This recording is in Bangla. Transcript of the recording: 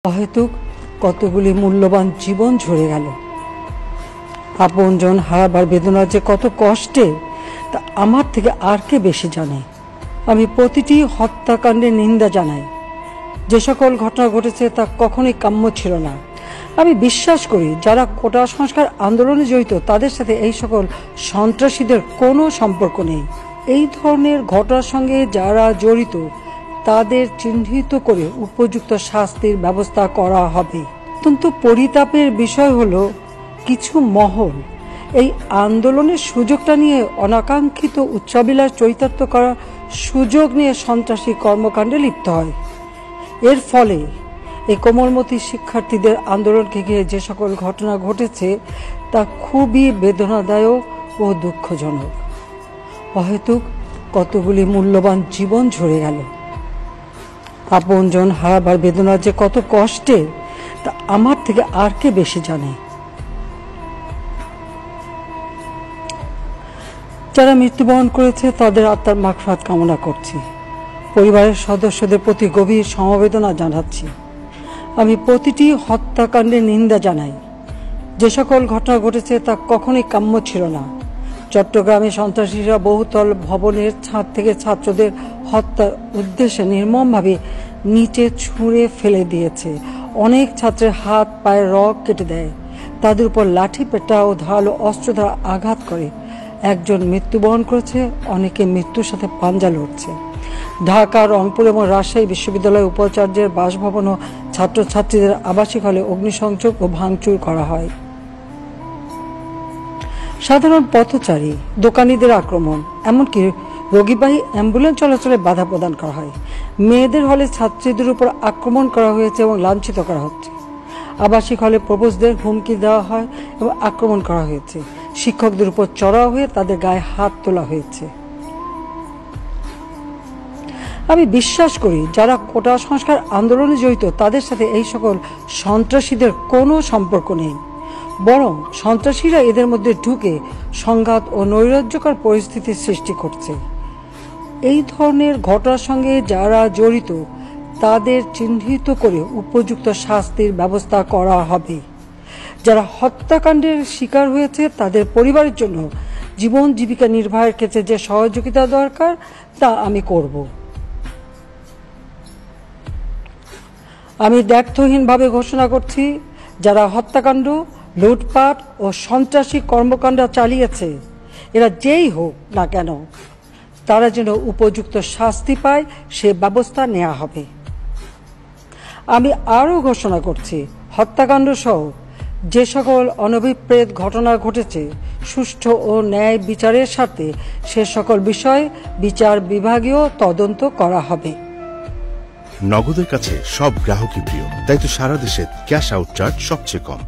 অহেতুক কতগুলি মূল্যবান জীবন ঝরে গেল। আপনজন হারাবার বেদনা যে কত কষ্টে তা আমার থেকে আর কে বেশি জানে। আমি প্রতিটি হত্যাকাণ্ডের নিন্দা জানাই। যে সকল ঘটনা ঘটেছে তা কখনোই কাম্য ছিল না। আমি বিশ্বাস করি যারা কোটা সংস্কার আন্দোলনে জড়িত তাদের সাথে এই সকল সন্ত্রাসীদের কোনো সম্পর্ক নেই। এই ধরনের ঘটনার সঙ্গে যারা জড়িত তাদের চিহ্নিত করে উপযুক্ত শাস্তির ব্যবস্থা করা হবে। অত্যন্ত পরিতাপের বিষয় হলো কিছু মহল এই আন্দোলনের সুযোগটা নিয়ে অনাকাঙ্ক্ষিত উচ্চাবিলাস চরিতার্থ করার সুযোগ নিয়ে সন্ত্রাসী কর্মকাণ্ডে লিপ্ত হয়। এর ফলে এই কোমলমতি শিক্ষার্থীদের আন্দোলনকে ঘিরে যে সকল ঘটনা ঘটেছে তা খুবই বেদনাদায়ক ও দুঃখজনক। অহেতুক কতগুলি মূল্যবান জীবন ঝরে গেল। আপনজন হারাবার বেদনা যে কত কষ্টে তা আমার থেকে আর কে বেশি জানে। যারা মৃত্যুবরণ করেছে তাদের আত্মার মাগফিরাত কামনা করছি। পরিবারের সদস্যদের প্রতি গভীর সমবেদনা জানাচ্ছি। আমি প্রতিটি হত্যাকাণ্ডের নিন্দা জানাই। যে সকল ঘটনা ঘটেছে তা কখনোই কাম্য ছিল না। চট্টগ্রামে সন্ত্রাসীরা বহুতল ভবনের ছাদ থেকে ছাত্রদের হত্যার উদ্দেশ্যে নির্মমভাবে নিচে ছুঁড়ে ফেলে দিয়েছে। অনেক ছাত্রের হাত পায়ের রগ কেটে দেয়, তাদের উপর লাঠি পেটা ও ধারালো অস্ত্র দ্বারা আঘাত করে। একজন মৃত্যুবরণ করেছে, অনেকে মৃত্যুর সাথে পাঞ্জা লড়ছে। ঢাকা, রংপুর এবং রাজশাহী বিশ্ববিদ্যালয়ের উপাচার্যের বাসভবন ও ছাত্রছাত্রীদের আবাসিক হলে অগ্নিসংযোগ ও ভাঙচুর করা হয়। সাধারণ পথচারী, দোকানীদের আক্রমণ, এমনকি রোগীবাহী অ্যাম্বুলেন্স চলাচলে বাধা প্রদান করা হয়। মেয়েদের হলে ছাত্রীদের উপর আক্রমণ করা হয়েছে এবং লাঞ্ছিত করা হচ্ছে। আবাসিক হলে প্রবোজদের হুমকি দেওয়া হয় এবং আক্রমণ করা হয়েছে। শিক্ষকদের উপর চড়াও হয়ে তাদের গায়ে হাত তোলা হয়েছে। আমি বিশ্বাস করি যারা কোটা সংস্কার আন্দোলনে জড়িত তাদের সাথে এই সকল সন্ত্রাসীদের কোনো সম্পর্ক নেই, বরং সন্ত্রাসীরা এদের মধ্যে ঢুকে সংঘাত ও নৈরাজ্যকর পরিস্থিতির সৃষ্টি করছে। এই ধরনের ঘটনার সঙ্গে যারা জড়িত তাদের চিহ্নিত করে উপযুক্ত শাস্তির ব্যবস্থা করা হবে। যারা হত্যাকাণ্ডের শিকার হয়েছে তাদের পরিবারের জন্য জীবন জীবিকা নির্বাহের ক্ষেত্রে যে সহযোগিতা দরকার তা আমি করব। আমি দ্ব্যর্থহীনভাবে ঘোষণা করছি, যারা হত্যাকাণ্ড, লুটপাট ও সন্ত্রাসী কর্মকাণ্ড চালিয়েছে, এরা যেই হোক না কেন, তারা যেন উপযুক্ত শাস্তি পায় সে ব্যবস্থা নেওয়া হবে। আমি আরও ঘোষণা করছি, হত্যাকাণ্ড সহ যে সকল অনভিপ্রেত ঘটনা ঘটেছে সুষ্ঠু ও ন্যায় বিচারের স্বার্থে সে সকল বিষয়ে বিচার বিভাগীয় তদন্ত করা হবে। নগদের কাছে সব গ্রাহকই প্রিয়, তাই তো সারা দেশে ক্যাশ আউট চার্জ সবচেয়ে কম।